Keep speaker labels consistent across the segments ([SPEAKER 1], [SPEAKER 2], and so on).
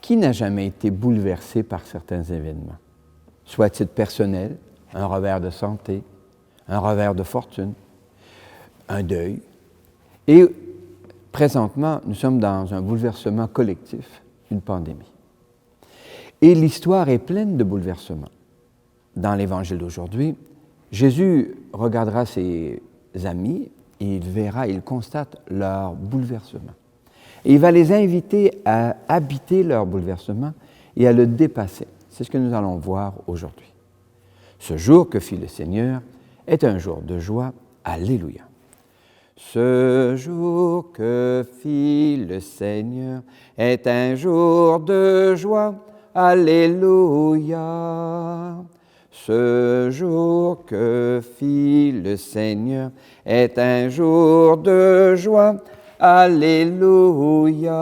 [SPEAKER 1] Qui n'a jamais été bouleversé par certains événements? Soit à titre personnel, un revers de santé, un revers de fortune, un deuil. Et présentement, nous sommes dans un bouleversement collectif, une pandémie. Et l'histoire est pleine de bouleversements. Dans l'Évangile d'aujourd'hui, Jésus regardera ses amis et il constate leur bouleversement. Et il va les inviter à habiter leur bouleversement et à le dépasser. C'est ce que nous allons voir aujourd'hui. Ce jour que fit le Seigneur est un jour de joie. Alléluia. Ce jour que fit le Seigneur est un jour de joie. Alléluia. Ce jour que fit le Seigneur est un jour de joie. Alléluia.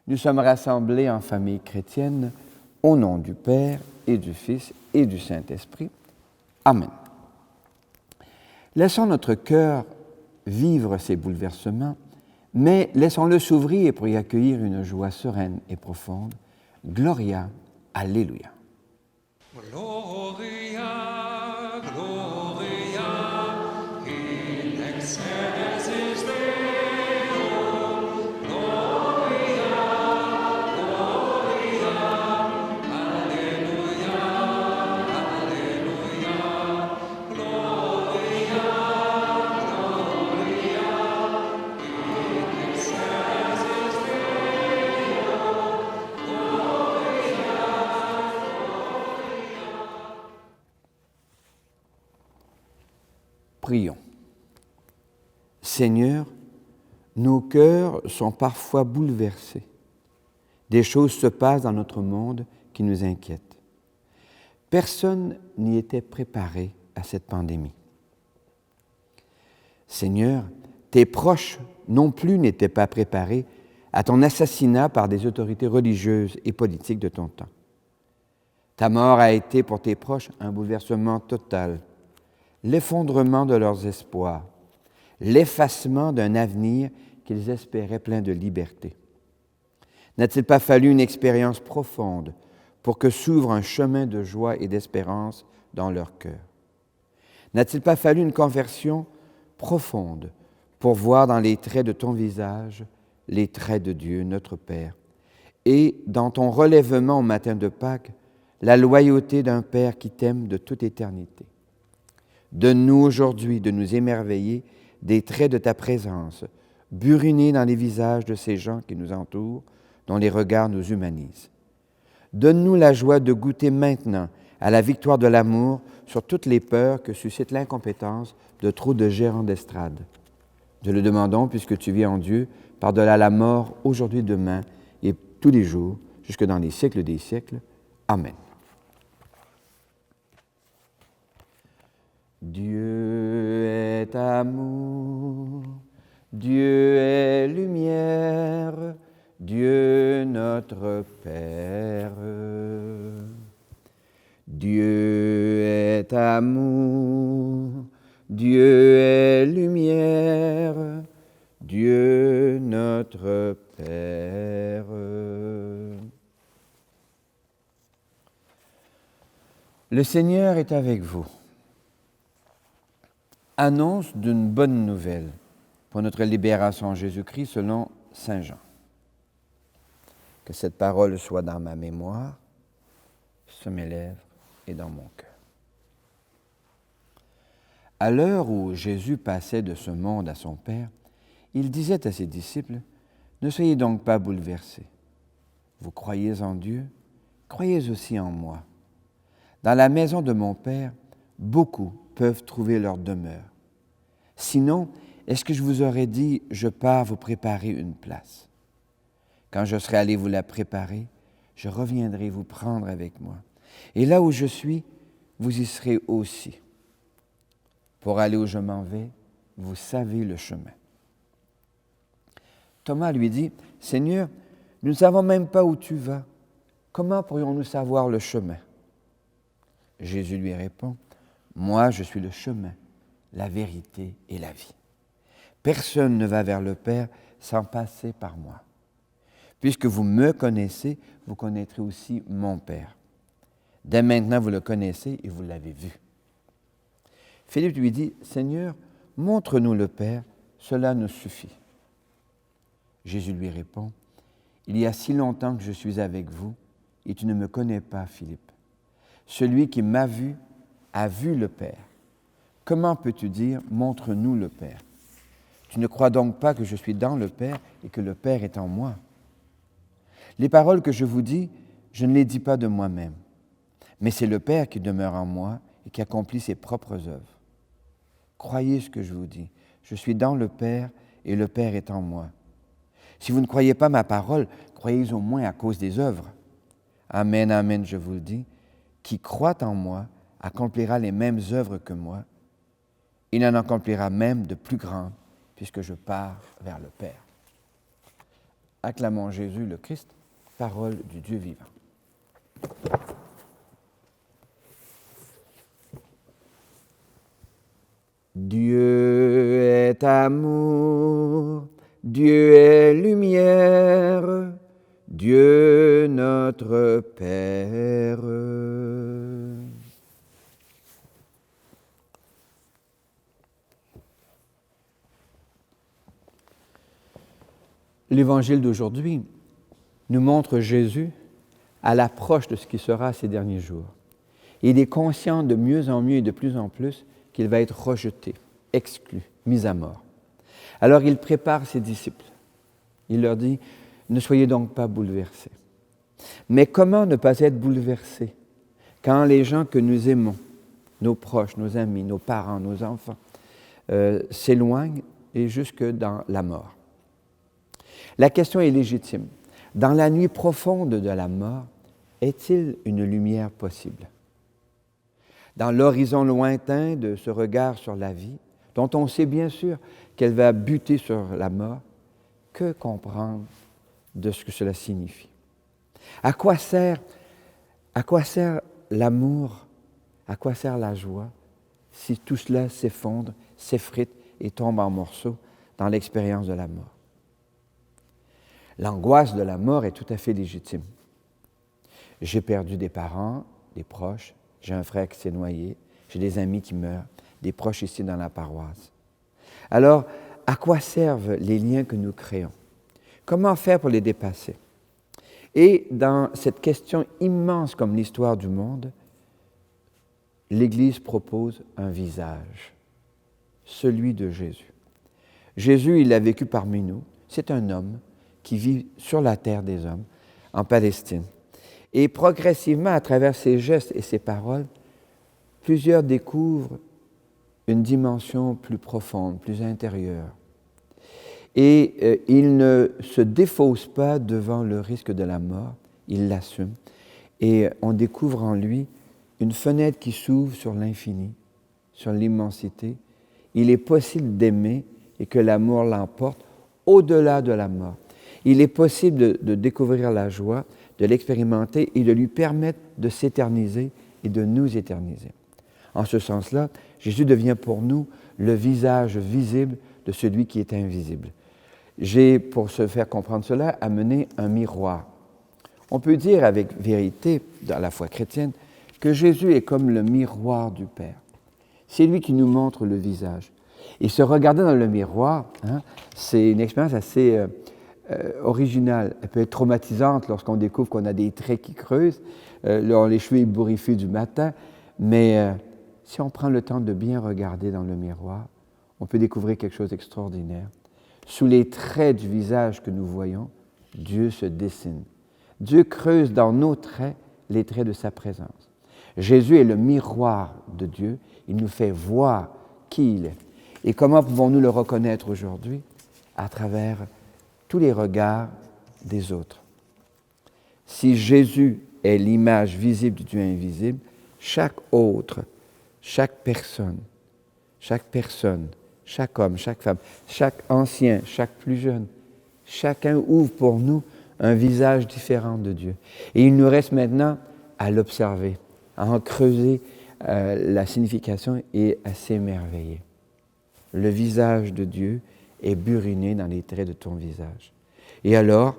[SPEAKER 1] Nous sommes rassemblés en famille chrétienne au nom du Père et du Fils et du Saint-Esprit. Amen. Laissons notre cœur vivre ces bouleversements, mais laissons-le s'ouvrir pour y accueillir une joie sereine et profonde. Gloria, Alléluia.
[SPEAKER 2] Gloria, Gloria, in excelsis Deo, Gloria, Gloria, Alleluia, Alleluia, Gloria, Gloria, in excelsis Deo, Gloria.
[SPEAKER 1] Prions. Seigneur, nos cœurs sont parfois bouleversés. Des choses se passent dans notre monde qui nous inquiètent. Personne n'y était préparé à cette pandémie. Seigneur, tes proches non plus n'étaient pas préparés à ton assassinat par des autorités religieuses et politiques de ton temps. Ta mort a été pour tes proches un bouleversement total, l'effondrement de leurs espoirs, l'effacement d'un avenir qu'ils espéraient plein de liberté. N'a-t-il pas fallu une expérience profonde pour que s'ouvre un chemin de joie et d'espérance dans leur cœur? N'a-t-il pas fallu une conversion profonde pour voir dans les traits de ton visage les traits de Dieu, notre Père, et dans ton relèvement au matin de Pâques, la loyauté d'un Père qui t'aime de toute éternité? Donne-nous aujourd'hui de nous émerveiller des traits de ta présence, burinés dans les visages de ces gens qui nous entourent, dont les regards nous humanisent. Donne-nous la joie de goûter maintenant à la victoire de l'amour sur toutes les peurs que suscite l'incompétence de trop de gérants d'estrade. Nous le demandons puisque tu vis en Dieu, par-delà la mort, aujourd'hui, demain et tous les jours, jusque dans les siècles des siècles. Amen. Dieu est amour, Dieu est lumière, Dieu notre Père. Dieu est amour, Dieu est lumière, Dieu notre Père. Le Seigneur est avec vous. Annonce d'une bonne nouvelle pour notre libération en Jésus-Christ selon Saint Jean. Que cette parole soit dans ma mémoire, sur mes lèvres et dans mon cœur. À l'heure où Jésus passait de ce monde à son Père, il disait à ses disciples, « Ne soyez donc pas bouleversés. Vous croyez en Dieu, croyez aussi en moi. Dans la maison de mon Père, beaucoup peuvent trouver leur demeure. Sinon, est-ce que je vous aurais dit, je pars vous préparer une place? Quand je serai allé vous la préparer, je reviendrai vous prendre avec moi. Et là où je suis, vous y serez aussi. Pour aller où je m'en vais, vous savez le chemin. » Thomas lui dit, « Seigneur, nous ne savons même pas où tu vas. Comment pourrions-nous savoir le chemin? » Jésus lui répond, « Moi, je suis le chemin, la vérité et la vie. Personne ne va vers le Père sans passer par moi. Puisque vous me connaissez, vous connaîtrez aussi mon Père. Dès maintenant, vous le connaissez et vous l'avez vu. » Philippe lui dit, « Seigneur, montre-nous le Père, cela nous suffit. » Jésus lui répond, « Il y a si longtemps que je suis avec vous, et tu ne me connais pas, Philippe. Celui qui m'a vu a vu le Père. Comment peux-tu dire, montre-nous le Père? Tu ne crois donc pas que je suis dans le Père et que le Père est en moi? Les paroles que je vous dis, je ne les dis pas de moi-même, mais c'est le Père qui demeure en moi et qui accomplit ses propres œuvres. Croyez ce que je vous dis. Je suis dans le Père et le Père est en moi. Si vous ne croyez pas ma parole, croyez au moins à cause des œuvres. Amen, amen, je vous le dis, qui croit en moi accomplira les mêmes œuvres que moi. Il en accomplira même de plus grandes, puisque je pars vers le Père. » Acclamons Jésus le Christ, parole du Dieu vivant. Dieu est amour, Dieu est lumière, Dieu notre Père. L'évangile d'aujourd'hui nous montre Jésus à l'approche de ce qui sera ces derniers jours. Il est conscient de mieux en mieux et de plus en plus qu'il va être rejeté, exclu, mis à mort. Alors il prépare ses disciples. Il leur dit, « Ne soyez donc pas bouleversés. » Mais comment ne pas être bouleversés quand les gens que nous aimons, nos proches, nos amis, nos parents, nos enfants, s'éloignent et jusque dans la mort? La question est légitime. Dans la nuit profonde de la mort, est-il une lumière possible? Dans l'horizon lointain de ce regard sur la vie, dont on sait bien sûr qu'elle va buter sur la mort, que comprendre de ce que cela signifie? À quoi sert l'amour? À quoi sert la joie si tout cela s'effondre, s'effrite et tombe en morceaux dans l'expérience de la mort? L'angoisse de la mort est tout à fait légitime. J'ai perdu des parents, des proches, j'ai un frère qui s'est noyé, j'ai des amis qui meurent, des proches ici dans la paroisse. Alors, à quoi servent les liens que nous créons? Comment faire pour les dépasser? Et dans cette question immense comme l'histoire du monde, l'Église propose un visage, celui de Jésus. Jésus, il a vécu parmi nous, c'est un homme qui vit sur la terre des hommes, en Palestine. Et progressivement, à travers ses gestes et ses paroles, plusieurs découvrent une dimension plus profonde, plus intérieure. Et il ne se défausse pas devant le risque de la mort, il l'assume. Et on découvre en lui une fenêtre qui s'ouvre sur l'infini, sur l'immensité. Il est possible d'aimer et que l'amour l'emporte au-delà de la mort. Il est possible de découvrir la joie, de l'expérimenter et de lui permettre de s'éterniser et de nous éterniser. En ce sens-là, Jésus devient pour nous le visage visible de celui qui est invisible. J'ai, pour se faire comprendre cela, amené un miroir. On peut dire avec vérité, dans la foi chrétienne, que Jésus est comme le miroir du Père. C'est lui qui nous montre le visage. Et se regarder dans le miroir, c'est une expérience assez originale. Elle peut être traumatisante lorsqu'on découvre qu'on a des traits qui creusent, les cheveux ébouriffés du matin, mais si on prend le temps de bien regarder dans le miroir, on peut découvrir quelque chose d'extraordinaire. Sous les traits du visage que nous voyons, Dieu se dessine. Dieu creuse dans nos traits les traits de sa présence. Jésus est le miroir de Dieu. Il nous fait voir qui il est. Et comment pouvons-nous le reconnaître aujourd'hui? À travers tous les regards des autres. Si Jésus est l'image visible du Dieu invisible, chaque autre, chaque personne, chaque homme, chaque femme, chaque ancien, chaque plus jeune, chacun ouvre pour nous un visage différent de Dieu. Et il nous reste maintenant à l'observer, à en creuser la signification et à s'émerveiller. Le visage de Dieu et buriné dans les traits de ton visage. Et alors,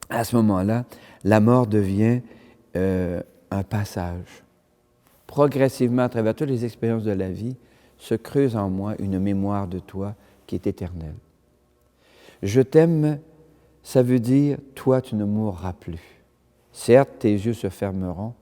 [SPEAKER 1] à ce moment-là, la mort devient un passage. Progressivement, à travers toutes les expériences de la vie, se creuse en moi une mémoire de toi qui est éternelle. Je t'aime, ça veut dire, toi, tu ne mourras plus. Certes, tes yeux se fermeront,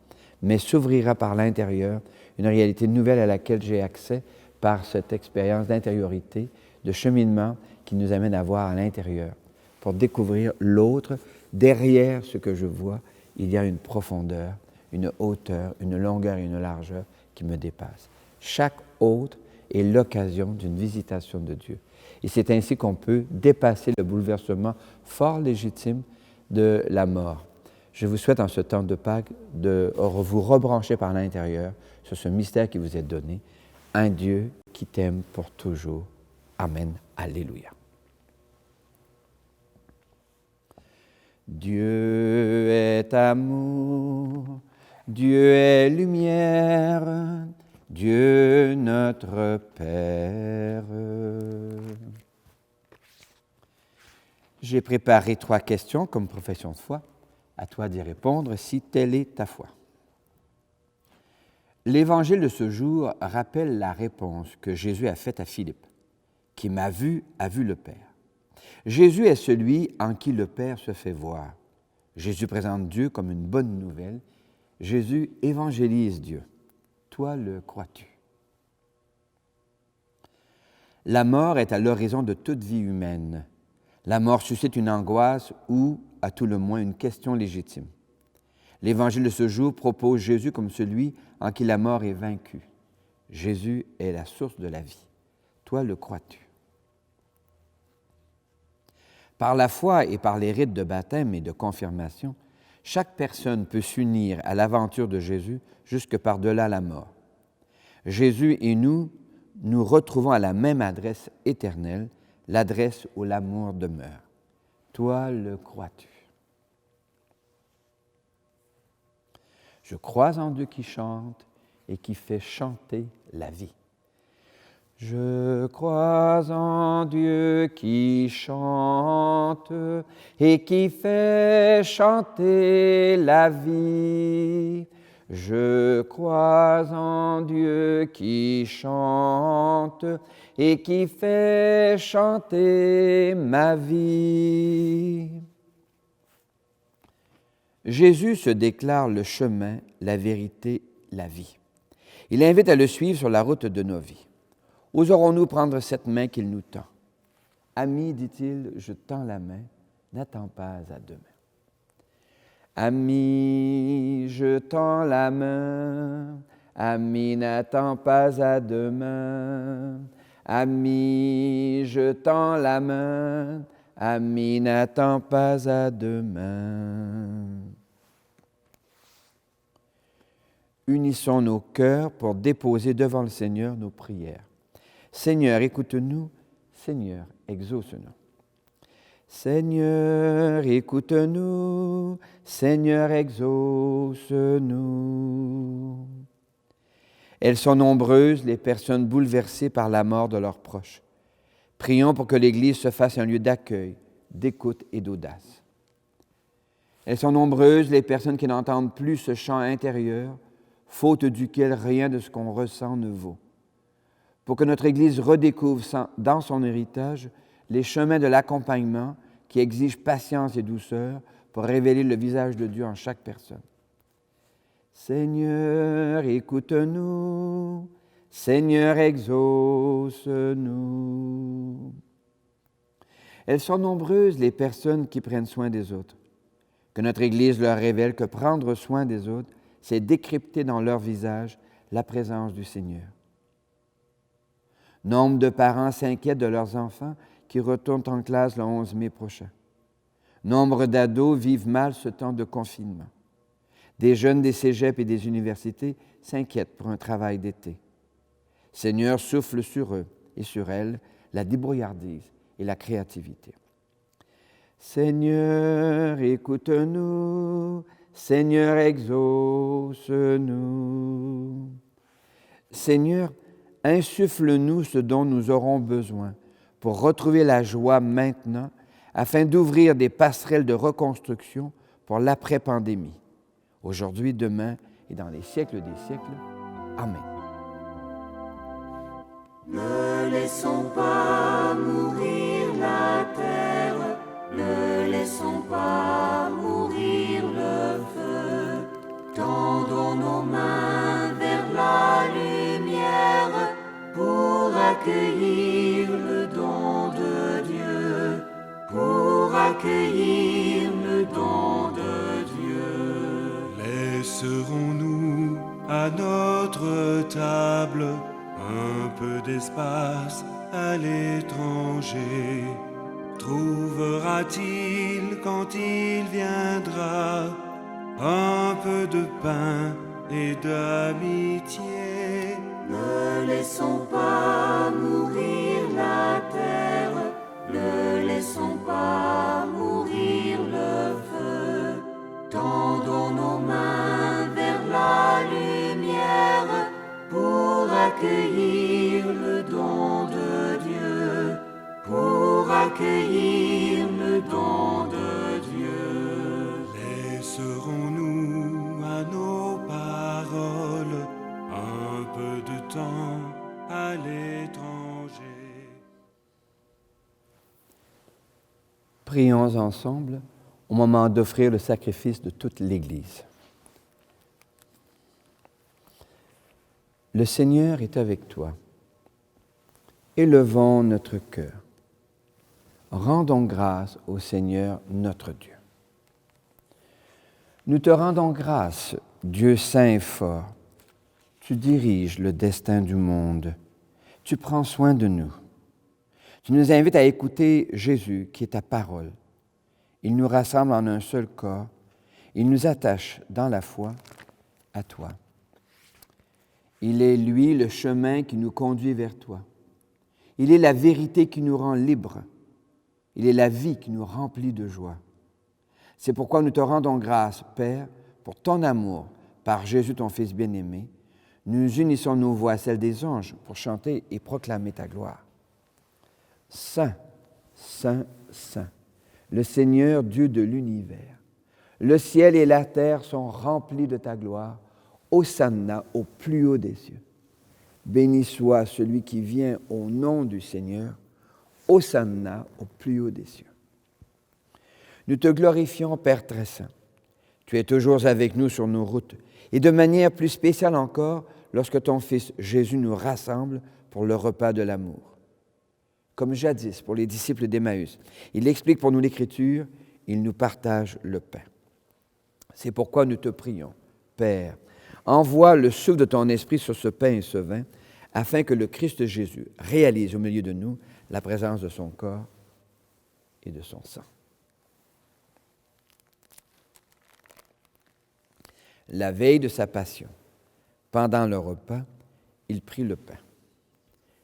[SPEAKER 1] mais s'ouvrira par l'intérieur une réalité nouvelle à laquelle j'ai accès par cette expérience d'intériorité, de cheminement qui nous amène à voir à l'intérieur. Pour découvrir l'autre, derrière ce que je vois, il y a une profondeur, une hauteur, une longueur et une largeur qui me dépassent. Chaque autre est l'occasion d'une visitation de Dieu. Et c'est ainsi qu'on peut dépasser le bouleversement fort légitime de la mort. Je vous souhaite en ce temps de Pâques de vous rebrancher par l'intérieur sur ce mystère qui vous est donné, un Dieu qui t'aime pour toujours. Amen. Alléluia. Dieu est amour, Dieu est lumière, Dieu notre Père. J'ai préparé 3 questions comme profession de foi. À toi d'y répondre si telle est ta foi. L'Évangile de ce jour rappelle la réponse que Jésus a faite à Philippe. Qui m'a vu a vu le Père. Jésus est celui en qui le Père se fait voir. Jésus présente Dieu comme une bonne nouvelle. Jésus évangélise Dieu. Toi, le crois-tu? La mort est à l'horizon de toute vie humaine. La mort suscite une angoisse ou, à tout le moins, une question légitime. L'Évangile de ce jour propose Jésus comme celui en qui la mort est vaincue. Jésus est la source de la vie. Toi, le crois-tu? Par la foi et par les rites de baptême et de confirmation, chaque personne peut s'unir à l'aventure de Jésus jusque par-delà la mort. Jésus et nous retrouvons à la même adresse éternelle, l'adresse où l'amour demeure. Toi, le crois-tu? Je crois en Dieu qui chante et qui fait chanter la vie. Je crois en Dieu qui chante et qui fait chanter la vie. Je crois en Dieu qui chante et qui fait chanter ma vie. Jésus se déclare le chemin, la vérité, la vie. Il invite à le suivre sur la route de nos vies. Oserons-nous prendre cette main qu'il nous tend? Ami, dit-il, je tends la main, n'attends pas à demain. Ami, je tends la main, ami, n'attends pas à demain. Ami, je tends la main, ami, n'attends pas à demain. Unissons nos cœurs pour déposer devant le Seigneur nos prières. Seigneur, écoute-nous. Seigneur, exauce-nous. Seigneur, écoute-nous. Seigneur, exauce-nous. Elles sont nombreuses, les personnes bouleversées par la mort de leurs proches. Prions pour que l'Église se fasse un lieu d'accueil, d'écoute et d'audace. Elles sont nombreuses, les personnes qui n'entendent plus ce chant intérieur, faute duquel rien de ce qu'on ressent ne vaut. Pour que notre Église redécouvre dans son héritage les chemins de l'accompagnement qui exigent patience et douceur pour révéler le visage de Dieu en chaque personne. Seigneur, écoute-nous. Seigneur, exauce-nous. Elles sont nombreuses, les personnes qui prennent soin des autres. Que notre Église leur révèle que prendre soin des autres, c'est décrypter dans leur visage la présence du Seigneur. Nombre de parents s'inquiètent de leurs enfants qui retournent en classe le 11 mai prochain. Nombre d'ados vivent mal ce temps de confinement. Des jeunes des cégeps et des universités s'inquiètent pour un travail d'été. Seigneur, souffle sur eux et sur elles la débrouillardise et la créativité. Seigneur, écoute-nous. Seigneur, exauce-nous. Seigneur, insuffle-nous ce dont nous aurons besoin pour retrouver la joie maintenant, afin d'ouvrir des passerelles de reconstruction pour l'après-pandémie, aujourd'hui, demain et dans les siècles des siècles. Amen.
[SPEAKER 3] Ne laissons pas mourir la terre, ne laissons pas mourir le feu. Tendons nos mains vers la lumière pour accueillir le don de Dieu, pour accueillir le don de Dieu.
[SPEAKER 4] Laisserons-nous à notre table un peu d'espace à l'étranger? Trouvera-t-il quand il viendra un peu de pain et d'amitié?
[SPEAKER 3] Ne laissons pas mourir la terre, ne laissons pas mourir le feu. Tendons nos mains vers la lumière pour accueillir le don de Dieu, pour accueillir le don de Dieu.
[SPEAKER 4] Laisserons-nous à nos paroles un peu de temps à l'étranger?
[SPEAKER 1] Prions ensemble au moment d'offrir le sacrifice de toute l'Église. Le Seigneur est avec toi. Élevons notre cœur. Rendons grâce au Seigneur notre Dieu. Nous te rendons grâce, Dieu saint et fort. Tu diriges le destin du monde. Tu prends soin de nous. Tu nous invites à écouter Jésus, qui est ta parole. Il nous rassemble en un seul corps. Il nous attache dans la foi à toi. Il est, lui, le chemin qui nous conduit vers toi. Il est la vérité qui nous rend libres. Il est la vie qui nous remplit de joie. C'est pourquoi nous te rendons grâce, Père, pour ton amour, par Jésus, ton Fils bien-aimé. Nous unissons nos voix à celles des anges pour chanter et proclamer ta gloire. Saint, Saint, Saint, le Seigneur Dieu de l'univers. Le ciel et la terre sont remplis de ta gloire. Hosanna au plus haut des cieux. Béni soit celui qui vient au nom du Seigneur. Hosanna au plus haut des cieux. Nous te glorifions, Père très saint. Tu es toujours avec nous sur nos routes, et de manière plus spéciale encore lorsque ton Fils Jésus nous rassemble pour le repas de l'amour. Comme jadis pour les disciples d'Emmaüs, il explique pour nous l'Écriture, il nous partage le pain. C'est pourquoi nous te prions, Père, envoie le souffle de ton esprit sur ce pain et ce vin, afin que le Christ Jésus réalise au milieu de nous la présence de son corps et de son sang. La veille de sa passion, pendant le repas, il prit le pain.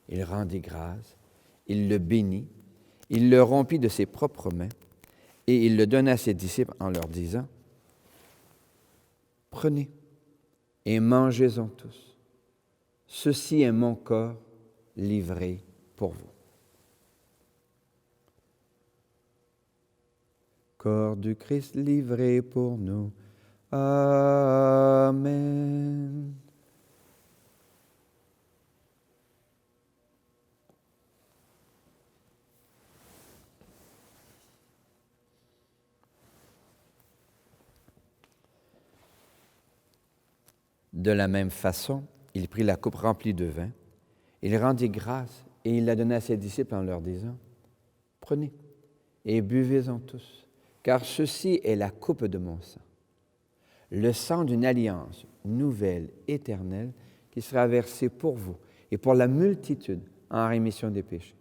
[SPEAKER 1] Il rendit grâce, il le bénit, il le rompit de ses propres mains, et il le donna à ses disciples en leur disant, « Prenez et mangez-en tous. Ceci est mon corps livré pour vous. » Corps du Christ livré pour nous. Amen. De la même façon, il prit la coupe remplie de vin, il rendit grâce et il la donna à ses disciples en leur disant, « Prenez et buvez-en tous, car ceci est la coupe de mon sang, le sang d'une alliance nouvelle, éternelle, qui sera versé pour vous et pour la multitude en rémission des péchés. »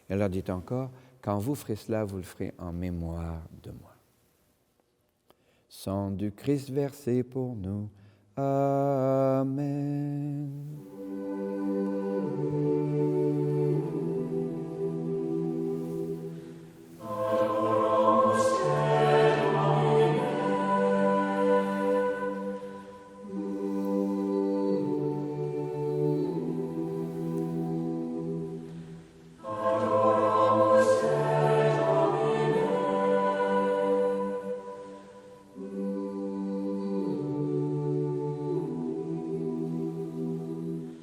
[SPEAKER 1] Elle leur dit encore, « Quand vous ferez cela, vous le ferez en mémoire de moi. » Sang du Christ versé pour nous. Amen.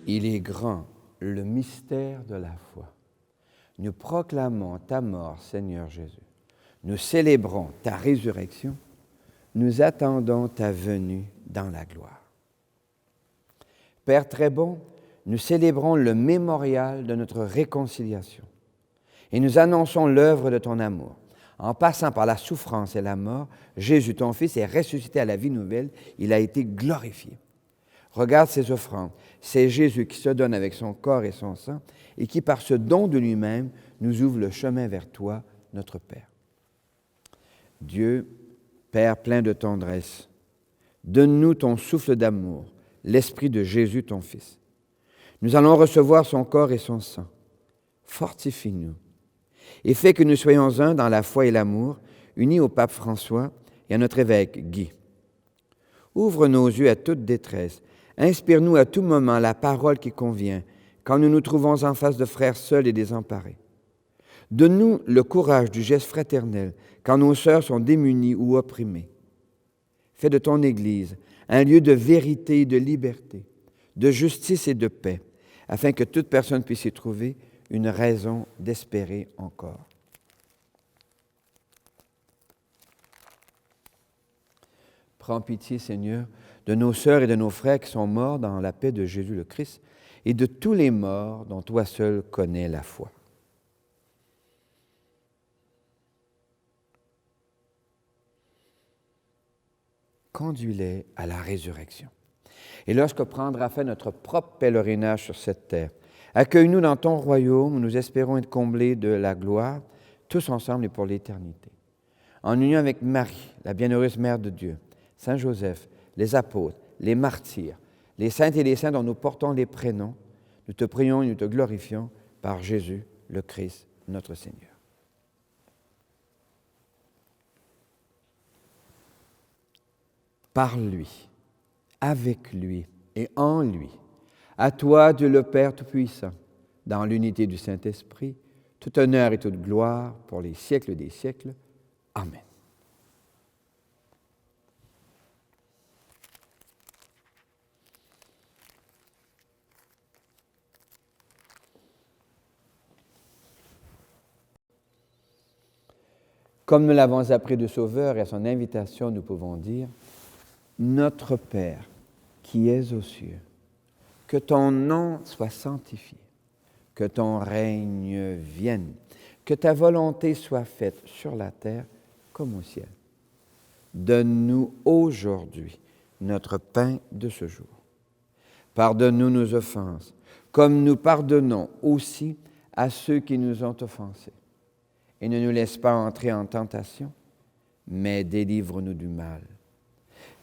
[SPEAKER 1] Il est grand, le mystère de la foi. Nous proclamons ta mort, Seigneur Jésus. Nous célébrons ta résurrection. Nous attendons ta venue dans la gloire. Père très bon, nous célébrons le mémorial de notre réconciliation et nous annonçons l'œuvre de ton amour. En passant par la souffrance et la mort, Jésus, ton Fils, est ressuscité à la vie nouvelle. Il a été glorifié. Regarde ces offrandes. C'est Jésus qui se donne avec son corps et son sang et qui, par ce don de lui-même, nous ouvre le chemin vers toi, notre Père. Dieu, Père plein de tendresse, donne-nous ton souffle d'amour, l'esprit de Jésus, ton Fils. Nous allons recevoir son corps et son sang. Fortifie-nous et fais que nous soyons un dans la foi et l'amour, unis au pape François et à notre évêque Guy. Ouvre nos yeux à toute détresse. Inspire-nous à tout moment la parole qui convient quand nous nous trouvons en face de frères seuls et désemparés. Donne-nous le courage du geste fraternel quand nos sœurs sont démunies ou opprimées. Fais de ton Église un lieu de vérité et de liberté, de justice et de paix, afin que toute personne puisse y trouver une raison d'espérer encore. Prends pitié, Seigneur, de nos sœurs et de nos frères qui sont morts dans la paix de Jésus le Christ et de tous les morts dont toi seul connais la foi. Conduis-les à la résurrection. Et lorsque prendra fin notre propre pèlerinage sur cette terre, accueille-nous dans ton royaume où nous espérons être comblés de la gloire, tous ensemble et pour l'éternité. En union avec Marie, la bienheureuse Mère de Dieu, Saint Joseph, les apôtres, les martyrs, les saintes et les saints dont nous portons les prénoms, nous te prions et nous te glorifions par Jésus, le Christ, notre Seigneur. Par lui, avec lui et en lui, à toi, Dieu le Père Tout-Puissant, dans l'unité du Saint-Esprit, tout honneur et toute gloire pour les siècles des siècles. Amen. Comme nous l'avons appris du Sauveur et à son invitation, nous pouvons dire « Notre Père, qui es aux cieux, que ton nom soit sanctifié, que ton règne vienne, que ta volonté soit faite sur la terre comme au ciel. Donne-nous aujourd'hui notre pain de ce jour. Pardonne-nous nos offenses, comme nous pardonnons aussi à ceux qui nous ont offensés. Et ne nous laisse pas entrer en tentation, mais délivre-nous du mal.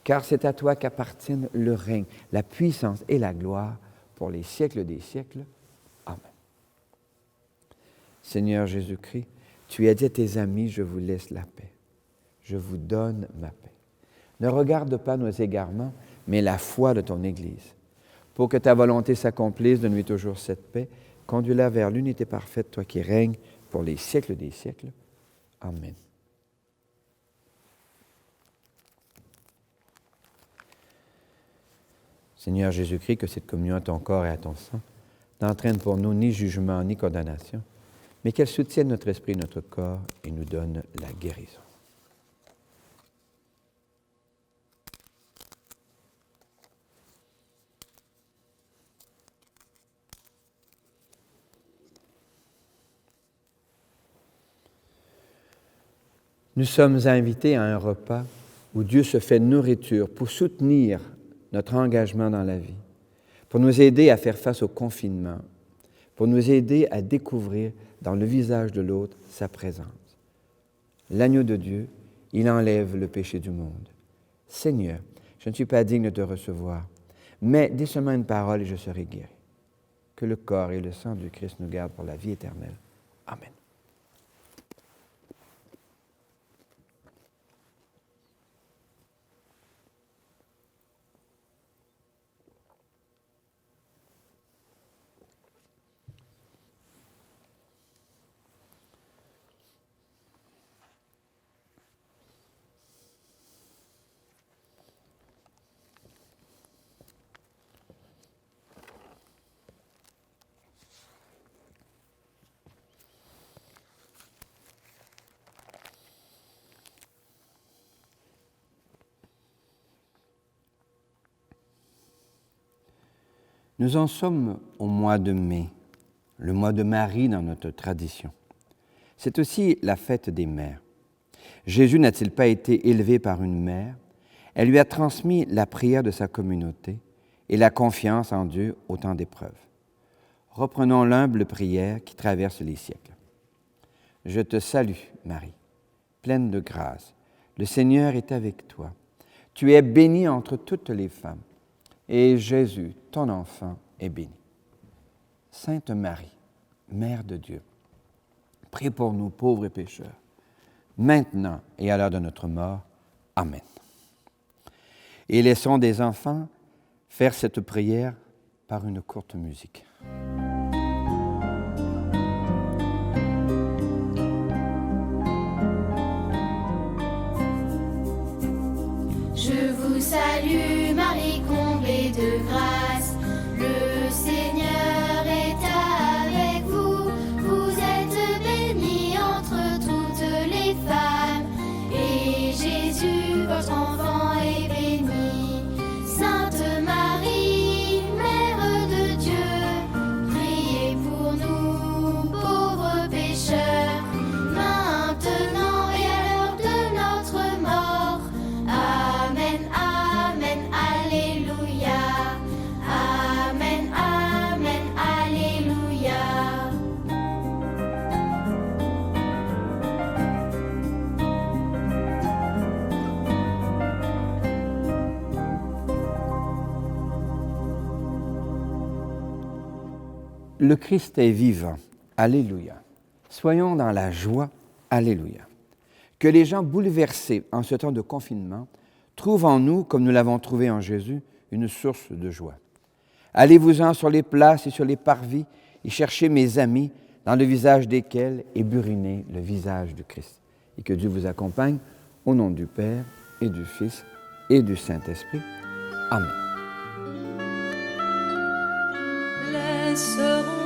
[SPEAKER 1] Car c'est à toi qu'appartiennent le règne, la puissance et la gloire pour les siècles des siècles. Amen. Seigneur Jésus-Christ, tu as dit à tes amis, je vous laisse la paix. Je vous donne ma paix. Ne regarde pas nos égarements, mais la foi de ton Église. Pour que ta volonté s'accomplisse, donne-lui toujours cette paix. Conduis-la vers l'unité parfaite, toi qui règnes pour les siècles des siècles. Amen. Seigneur Jésus-Christ, que cette communion à ton corps et à ton sang n'entraîne pour nous ni jugement ni condamnation, mais qu'elle soutienne notre esprit et notre corps et nous donne la guérison. Nous sommes invités à un repas où Dieu se fait nourriture pour soutenir notre engagement dans la vie, pour nous aider à faire face au confinement, pour nous aider à découvrir dans le visage de l'autre sa présence. L'agneau de Dieu, il enlève le péché du monde. Seigneur, je ne suis pas digne de te recevoir, mais dis seulement une parole et je serai guéri. Que le corps et le sang du Christ nous gardent pour la vie éternelle. Amen. Nous en sommes au mois de mai, le mois de Marie dans notre tradition. C'est aussi la fête des mères. Jésus n'a-t-il pas été élevé par une mère? Elle lui a transmis la prière de sa communauté et la confiance en Dieu au temps d'épreuve. Reprenons l'humble prière qui traverse les siècles. Je te salue, Marie, pleine de grâce. Le Seigneur est avec toi. Tu es bénie entre toutes les femmes, et Jésus, ton enfant, est béni. Sainte Marie, Mère de Dieu, prie pour nous pauvres et pécheurs, maintenant et à l'heure de notre mort. Amen. Et laissons des enfants faire cette prière par une courte musique.
[SPEAKER 5] Je vous salue, Marie comblée de grâce. Le Seigneur est avec vous. Vous êtes bénie entre toutes les femmes. Et Jésus, votre enfant, est béni. Sainte Marie, Mère de Dieu, priez pour nous, pauvres pécheurs, maintenant et à l'heure de notre mort. Amen, Amen, Alléluia. Amen, Amen, Alléluia.
[SPEAKER 1] Le Christ est vivant. Alléluia. Soyons dans la joie. Alléluia. Que les gens bouleversés en ce temps de confinement trouvent en nous, comme nous l'avons trouvé en Jésus, une source de joie. Allez-vous-en sur les places et sur les parvis et cherchez mes amis dans le visage desquels est buriné le visage du Christ. Et que Dieu vous accompagne au nom du Père et du Fils et du Saint-Esprit. Amen.
[SPEAKER 3] Laisserons